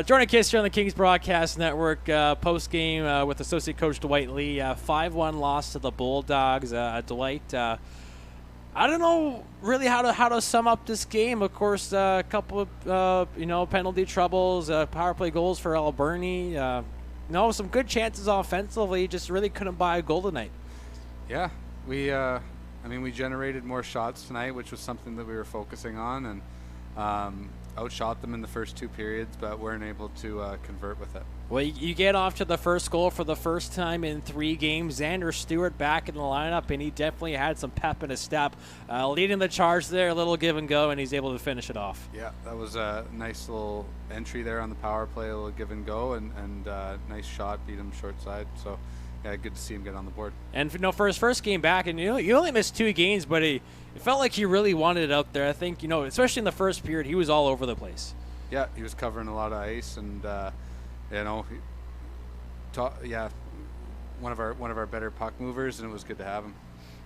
Jordan Kiss here on the Kings Broadcast Network. Post-game with associate coach Dwight Lee. 5-1 loss to the Bulldogs. Dwight, I don't know really how to sum up this game. Of course, a couple of penalty troubles, power play goals for Alberni. Some good chances offensively. Just really couldn't buy a goal tonight. Yeah, we generated more shots tonight, which was something that we were focusing on, and outshot them in the first two periods, but weren't able to convert with it. Well, you get off to the first goal for the first time in 3 games. Xander Stewart back in the lineup, and he definitely had some pep in his step. Leading the charge there, a little give and go, and he's able to finish it off. Yeah, that was a nice little entry there on the power play, a little give and go, and nice shot, beat him short side. So, yeah, good to see him get on the board. And for his first game back, and you only missed 2 games, but it felt like he really wanted it out there. I think especially in the first period, he was all over the place. Yeah, he was covering a lot of ice, and one of our better puck movers, and it was good to have him.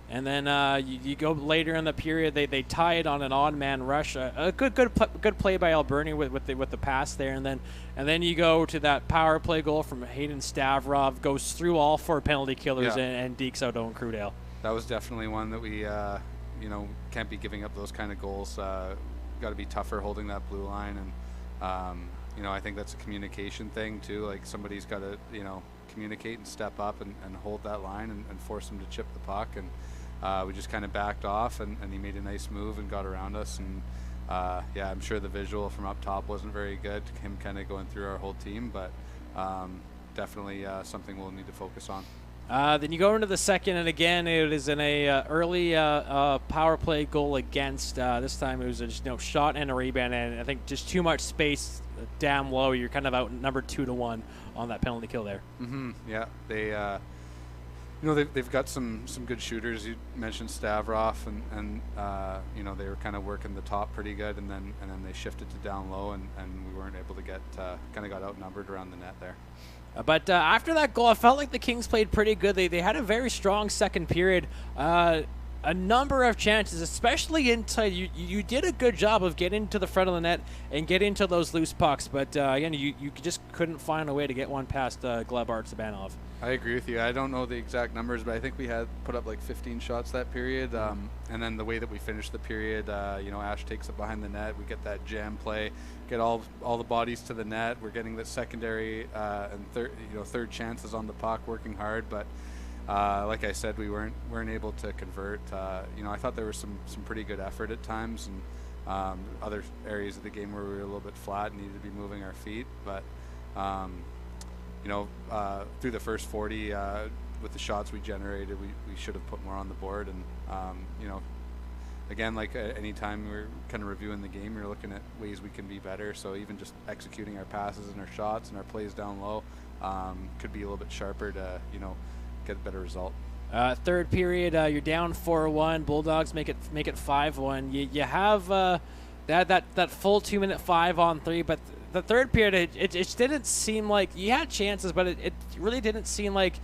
And then you go later in the period, they tie it on an odd man rush. A good play by Alberni with the pass there, and then you go to that power play goal from Hayden Stavrov, goes through all 4 penalty killers and dekes out Owen Crudale. That was definitely one that we can't be giving up those kind of goals. Got to be tougher holding that blue line, and I think that's a communication thing too. Like, somebody's got to communicate and step up and hold that line and force him to chip the puck, and we just kind of backed off, and he made a nice move and got around us, and I'm sure the visual from up top wasn't very good, him kind of going through our whole team, but definitely something we'll need to focus on. Then you go into the second, and again it is in a early power play goal against. This time it was a shot and a rebound, and I think just too much space down low. You're kind of outnumbered 2-1 on that penalty kill there. Mm-hmm. Yeah, they've got some good shooters. You mentioned Stavrov, and they were kind of working the top pretty good, and then they shifted to down low, and we weren't able to get kind of got outnumbered around the net there. But after that goal, I felt like the Kings played pretty good. They had a very strong second period. A number of chances, especially inside. You did a good job of getting to the front of the net and get into those loose pucks. But again, you just couldn't find a way to get one past Glebart Sabanov. I agree with you. I don't know the exact numbers, but I think we had put up like 15 shots that period. And then the way that we finished the period, Ash takes it behind the net. We get that jam play, get all the bodies to the net. We're getting the secondary and third chances on the puck, working hard. But like I said, we weren't able to convert. I thought there was some pretty good effort at times, and other areas of the game where we were a little bit flat and needed to be moving our feet. But through the first 40, with the shots we generated, we should have put more on the board. And again, like any time we're kind of reviewing the game, you're looking at ways we can be better. So even just executing our passes and our shots and our plays down low could be a little bit sharper to get a better result. Third period, you're down 4-1. Bulldogs make it 5-1. You have that full 2-minute 5-on-3, but the third period, it just didn't seem like you had chances, but it really didn't seem like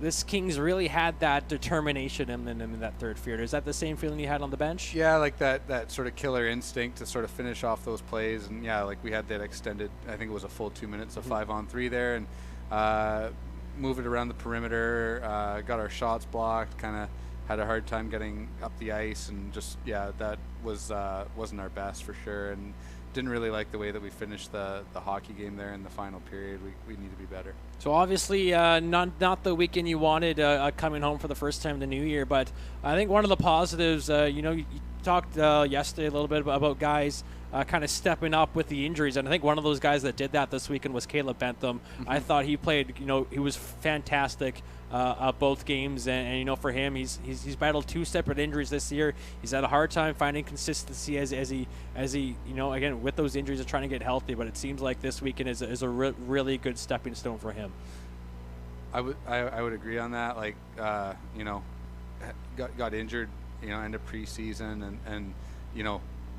this Kings really had that determination in that third period. Is that the same feeling you had on the bench? Yeah, like that sort of killer instinct to sort of finish off those plays, and like we had that extended. I think it was a full 2 minutes of 5-on-3 there, and move it around the perimeter. Got our shots blocked. Kind of had a hard time getting up the ice, and just that wasn't our best for sure, and didn't really like the way that we finished the hockey game there in the final period. We need to be better. So obviously not the weekend you wanted coming home for the first time in the new year, but I think one of the positives, you talked yesterday a little bit about guys kind of stepping up with the injuries, and I think one of those guys that did that this weekend was Caleb Bentham. Mm-hmm. I thought he played, he was fantastic both games, and for him, he's battled 2 separate injuries this year. He's had a hard time finding consistency as he again with those injuries is trying to get healthy, but it seems like this weekend is a really good stepping stone for him. I would agree on that. Like got injured end of preseason, and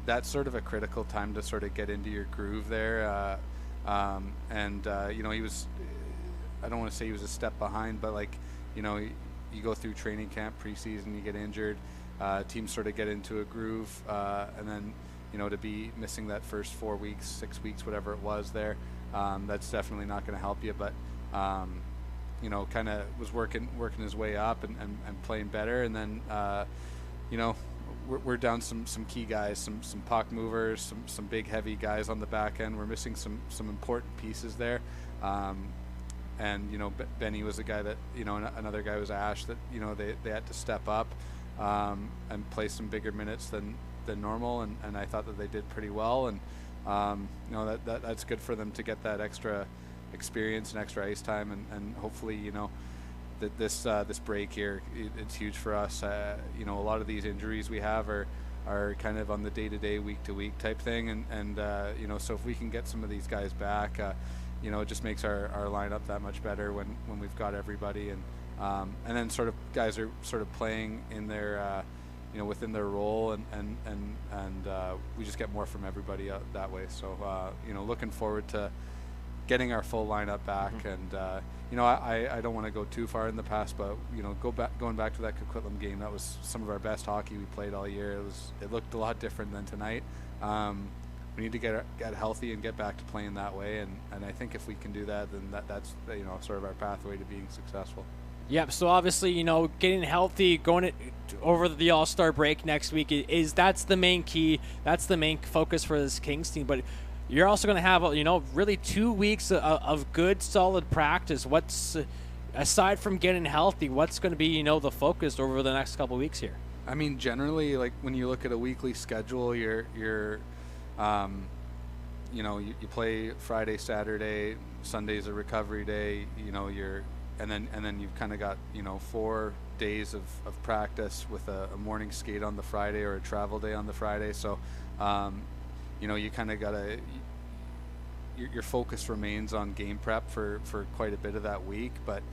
that's sort of a critical time to sort of get into your groove there. He was, I don't want to say he was a step behind, but you go through training camp, preseason, you get injured, teams sort of get into a groove, and then to be missing that first 4 weeks, 6 weeks, whatever it was there, that's definitely not going to help you. But you know, kind of was working his way up and playing better, and then you know, we're down some key guys, some puck movers, some big heavy guys on the back end. We're missing some important pieces there. And you know, Benny was a guy that, you know, another guy was Ash, that, you know, they had to step up and play some bigger minutes than normal, and I thought that they did pretty well, and you know, that's good for them to get that extra experience and extra ice time, and hopefully, you know, that this break here, it's huge for us. You know, a lot of these injuries we have are kind of on the day-to-day, week-to-week type thing, and you know, so if we can get some of these guys back, you know, it just makes our lineup that much better when we've got everybody, and then sort of guys are sort of playing in their you know, within their role, and we just get more from everybody that way. So you know, looking forward to getting our full lineup back. And you know, I don't want to go too far in the past, but you know, going back to that Coquitlam game, that was some of our best hockey we played all year. It looked a lot different than tonight. We need to get healthy and get back to playing that way, and I think if we can do that, then that's you know, sort of our pathway to being successful. Yep. So obviously, you know, getting healthy, going over the All-Star break next week that's the main key. That's the main focus for this Kings team. But you're also going to have, you know, really 2 weeks of good, solid practice. What's, aside from getting healthy, what's going to be, you know, the focus over the next couple of weeks here? I mean, generally, like when you look at a weekly schedule, you're you know, you play Friday, Saturday, Sunday's a recovery day. You know, and then you've kind of got, you know, 4 days of practice with a morning skate on the Friday or a travel day on the Friday. So, you know, you kind of gotta, your focus remains on game prep for quite a bit of that week. But,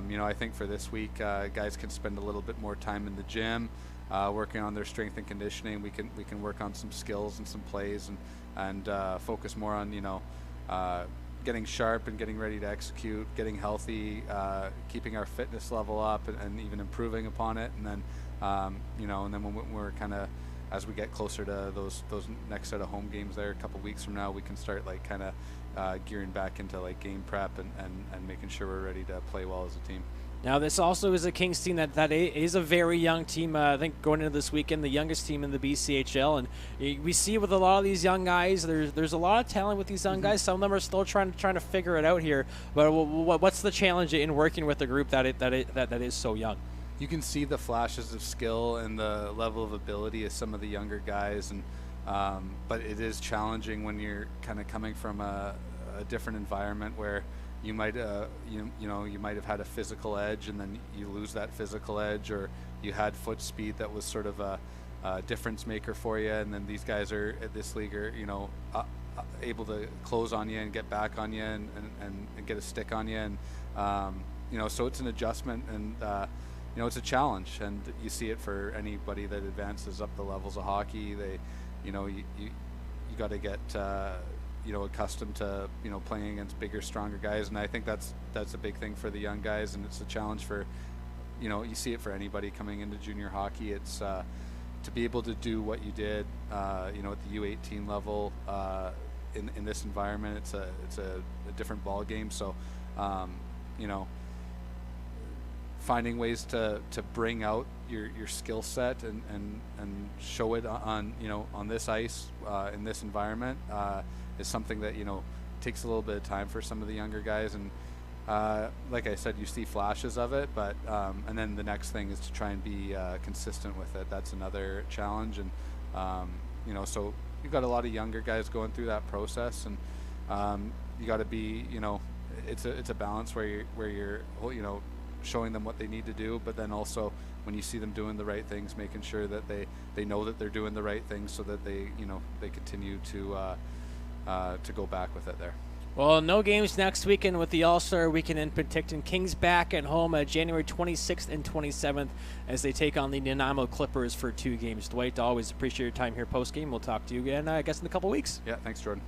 you know, I think for this week, guys can spend a little bit more time in the gym, working on their strength and conditioning. We can work on some skills and some plays, and focus more on, you know, getting sharp and getting ready to execute, getting healthy, keeping our fitness level up, and even improving upon it. And then, you know, and then when we're kind of, as we get closer to those next set of home games there a couple weeks from now, we can start like kind of gearing back into like game prep and making sure we're ready to play well as a team. Now, this also is a Kings team that is a very young team. I think going into this weekend, the youngest team in the BCHL, and we see with a lot of these young guys, there's a lot of talent with these young guys. Some of them are still trying to figure it out here. But what's the challenge in working with a group that is so young? You can see the flashes of skill and the level of ability of some of the younger guys, and but it is challenging when you're kind of coming from a different environment where you might you know, you might have had a physical edge, and then you lose that physical edge, or you had foot speed that was sort of a difference maker for you, and then these guys are at this league are, you know, able to close on you and get back on you and get a stick on you, and you know, so it's an adjustment, and you know, it's a challenge, and you see it for anybody that advances up the levels of hockey. They, you know, you got to get you know, accustomed to, you know, playing against bigger, stronger guys, and I think that's a big thing for the young guys, and it's a challenge for, you know, you see it for anybody coming into junior hockey. It's to be able to do what you did, you know, at the U18 level in this environment. It's a different ball game. So, you know, finding ways to bring out your skill set and show it on, you know, on this ice in this environment is something that, you know, takes a little bit of time for some of the younger guys. And like I said, you see flashes of it, but and then the next thing is to try and be consistent with it. That's another challenge. And you know, so you've got a lot of younger guys going through that process, and you got to be, you know, it's a balance where you're you know, showing them what they need to do, but then also when you see them doing the right things, making sure that they know that they're doing the right things, so that they, you know, they continue to go back with it there. Well, no games next weekend with the All-Star Weekend in Penticton. Kings back at home January 26th and 27th as they take on the Nanaimo Clippers for 2 games. Dwight, always appreciate your time here post-game. We'll talk to you again, I guess, in a couple weeks. Yeah, thanks, Jordan.